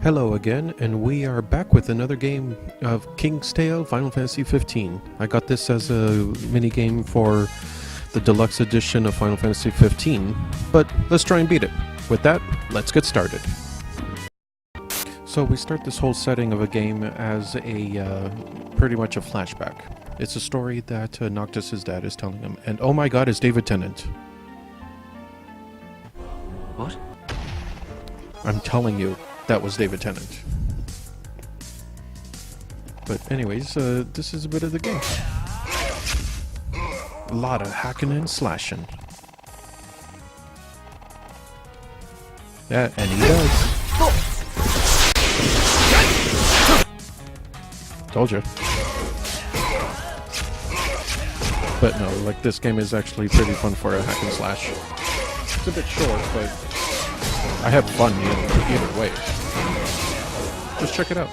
Hello again, and we are back with another game of King's Tale Final Fantasy 15. I got this as a mini game for the deluxe edition of Final Fantasy 15, but let's try and beat it. With that, let's get started. So we start this whole setting of a game as a pretty much a flashback. It's a story that Noctis' dad is telling him, and oh my god, it's David Tennant. What? I'm telling you. That was David Tennant. But anyways, this is a bit of the game. A lot of hacking and slashing. Yeah, and he does. Told you. But no, like this game is actually pretty fun for a hack and slash. It's a bit short, but I have fun either way. Just check it out.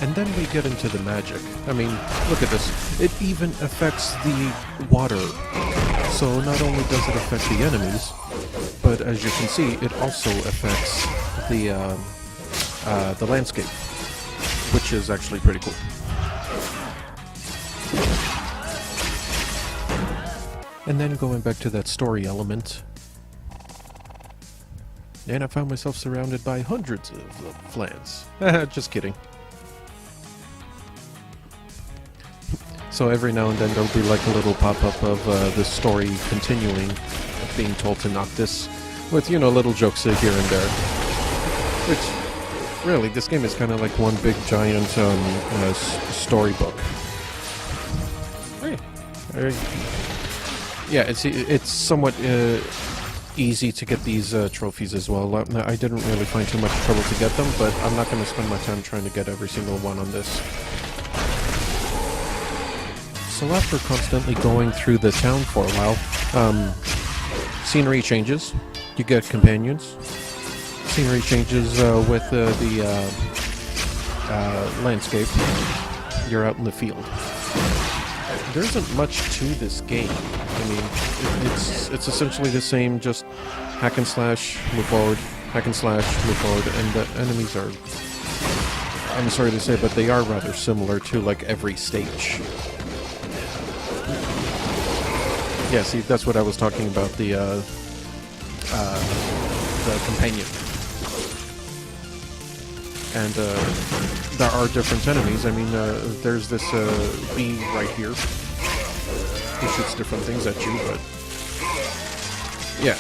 And then we get into the magic. I mean, look at this. It even affects the water. So not only does it affect the enemies, but as you can see, it also affects the landscape, which is actually pretty cool. And then going back to that story element, and I found myself surrounded by hundreds of flans. Just kidding. So every now and then there'll be like a little pop-up of the story continuing, being told to Noctis, with, you know, little jokes here and there. Which, really, this game is kind of like one big giant storybook. Hey. Yeah, it's somewhat easy to get these trophies as well. I didn't really find too much trouble to get them, but I'm not going to spend my time trying to get every single one on this. So after constantly going through the town for a while, scenery changes. You get companions. Scenery changes with the landscape. You're out in the field. There isn't much to this game. I mean, it's essentially the same, just hack and slash, move forward, hack and slash, move forward, and the enemies are, I'm sorry to say, but they are rather similar to like every stage. Yeah, see, that's what I was talking about, the companion. And there are different enemies. I mean, there's this bee right here. He shoots different things at you, but yeah,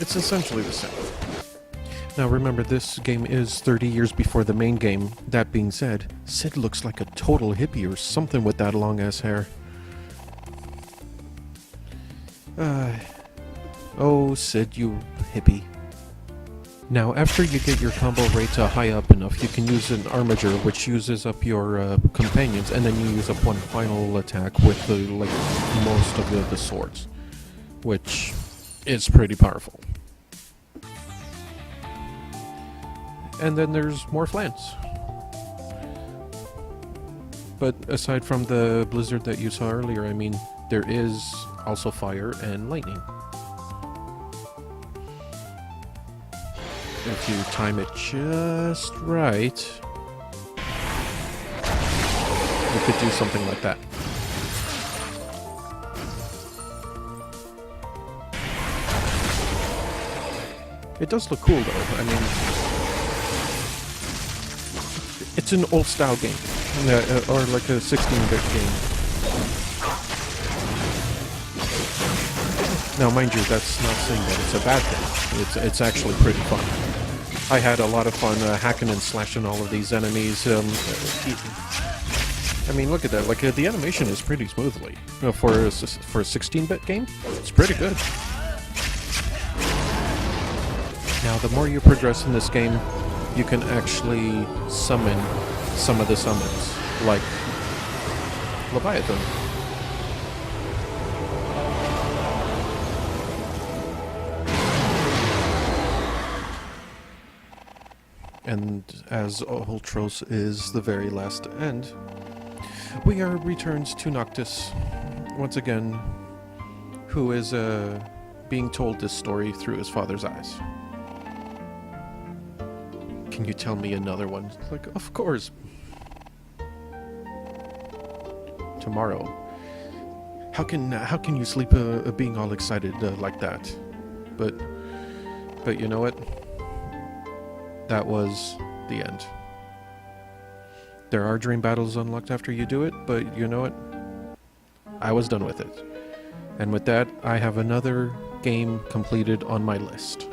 it's essentially the same. Now remember, this game is 30 years before the main game. That being said, Sid looks like a total hippie or something with that long-ass hair. Oh, Sid, you hippie. Now, after you get your combo rate high up enough, you can use an Armiger, which uses up your companions, and then you use up one final attack with the most of the swords, which is pretty powerful. And then there's more flans. But aside from the blizzard that you saw earlier, I mean, there is also fire and lightning. If you time it just right, you could do something like that. It does look cool though. I mean, it's an old style game, or like a 16-bit game. Now, mind you, that's not saying that it's a bad thing. It's actually pretty fun. I had a lot of fun hacking and slashing all of these enemies. I mean, look at that. Like, the animation is pretty smoothly. For a 16-bit game, it's pretty good. Now, the more you progress in this game, you can actually summon some of the summons, like Leviathan. And as Ultros is the very last end, we are returned to Noctis once again, who is being told this story through his father's eyes. Can you tell me another one? Like, of course. Tomorrow. How can you sleep being all excited like that? But you know what? That was the end. There are dream battles unlocked after you do it, but you know what? I was done with it. And with that, I have another game completed on my list.